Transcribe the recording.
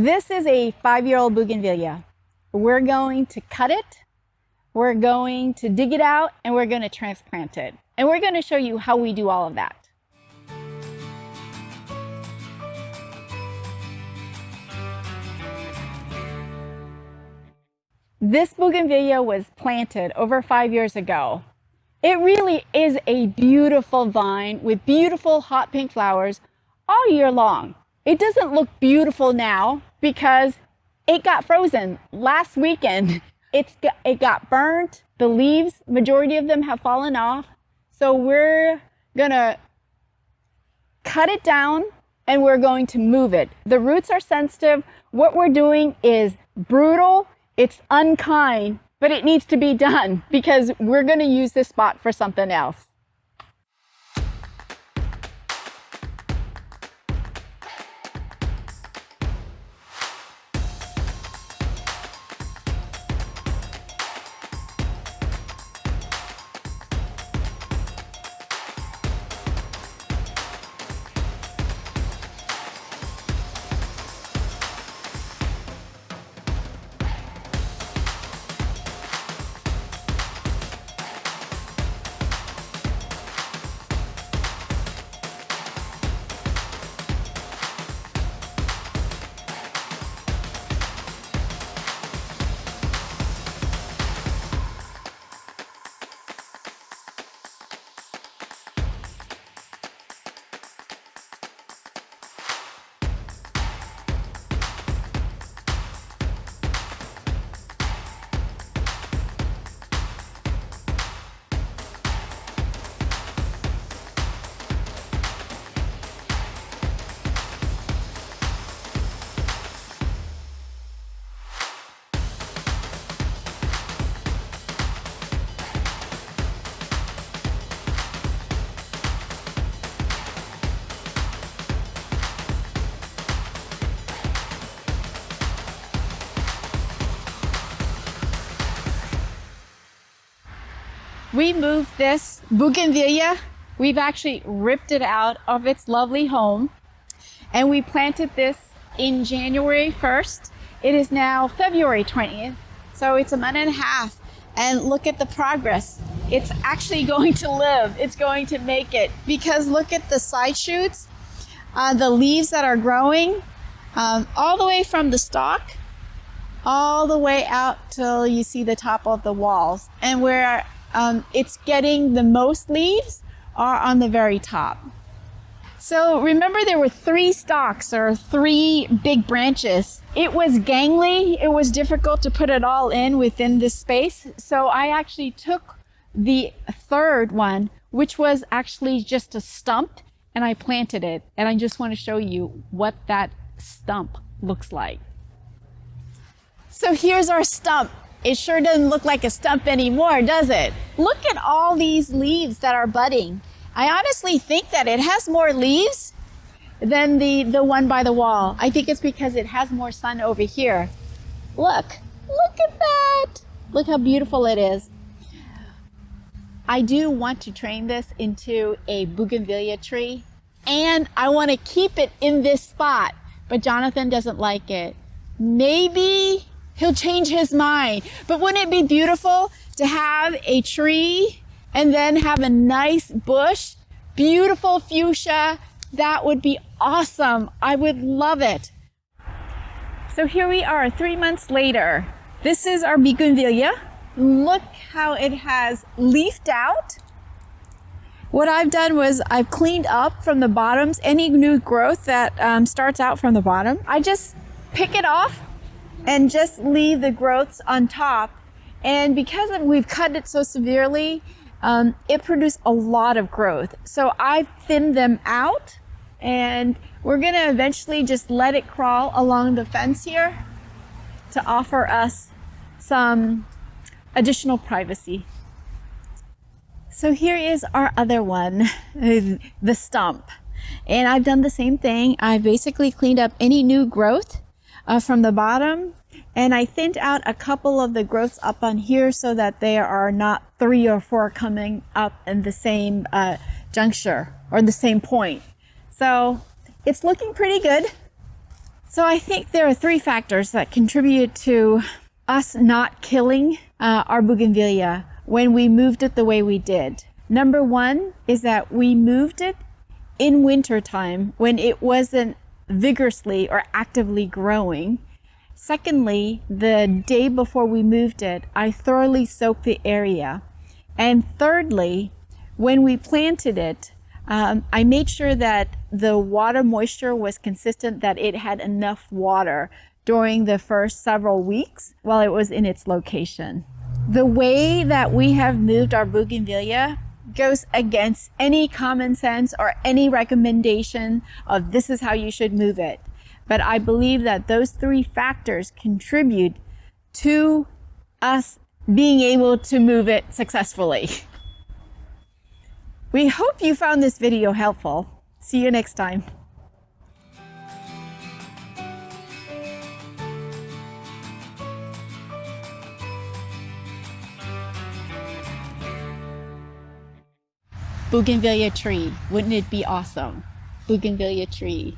This is a 5-year-old bougainvillea. We're going to cut it, we're going to dig it out, and we're going to transplant it. And we're going to show you how we do all of that. This bougainvillea was planted over 5 years ago. It really is a beautiful vine with beautiful hot pink flowers all year long. It doesn't look beautiful now because it got frozen last weekend. It got burnt. The leaves, majority of them have fallen off. So we're gonna cut it down and we're going to move it. The roots are sensitive. What we're doing is brutal. It's unkind, but it needs to be done because we're gonna use this spot for something else. We moved this bougainvillea. We've actually ripped it out of its lovely home and we planted this in January 1st. It is now February 20th, so it's a month and a half. And look at the progress. It's actually going to live. It's going to make it because look at the side shoots, the leaves that are growing all the way from the stalk, all the way out till you see the top of the walls. And where it's getting the most leaves are on the very top. So remember there were 3 stalks or 3 big branches. It was gangly. It was difficult to put it all in within this space. So I actually took the 3rd one, which was actually just a stump, and I planted it. And I just want to show you what that stump looks like. So here's our stump. It sure doesn't look like a stump anymore, does it? Look at all these leaves that are budding. I honestly think that it has more leaves than the one by the wall. I think it's because it has more sun over here. Look at that. Look how beautiful it is. I do want to train this into a bougainvillea tree, and I want to keep it in this spot, but Jonathan doesn't like it. Maybe he'll change his mind. But wouldn't it be beautiful to have a tree and then have a nice bush, beautiful fuchsia? That would be awesome. I would love it. So here we are 3 months later. This is our bougainvillea. Look how it has leafed out. What I've done was I've cleaned up from the bottoms any new growth that starts out from the bottom. I just pick it off and just leave the growths on top. And because we've cut it so severely, it produced a lot of growth. So I thinned them out, and we're gonna eventually just let it crawl along the fence here to offer us some additional privacy. So here is our other one, the stump. And I've done the same thing. I basically cleaned up any new growth from the bottom, and I thinned out a couple of the growths up on here so that there are not 3 or 4 coming up in the same juncture or the same point. So it's looking pretty good. So I think there are three factors that contribute to us not killing our bougainvillea when we moved it the way we did. Number one is that we moved it in wintertime when it wasn't vigorously or actively growing. Secondly, the day before we moved it, I thoroughly soaked the area. And thirdly, when we planted it, I made sure that the water moisture was consistent, that it had enough water during the first several weeks while it was in its location. The way that we have moved our bougainvillea goes against any common sense or any recommendation of this is how you should move it. But I believe that those three factors contribute to us being able to move it successfully. We hope you found this video helpful. See you next time. Bougainvillea tree. Wouldn't it be awesome? Bougainvillea tree.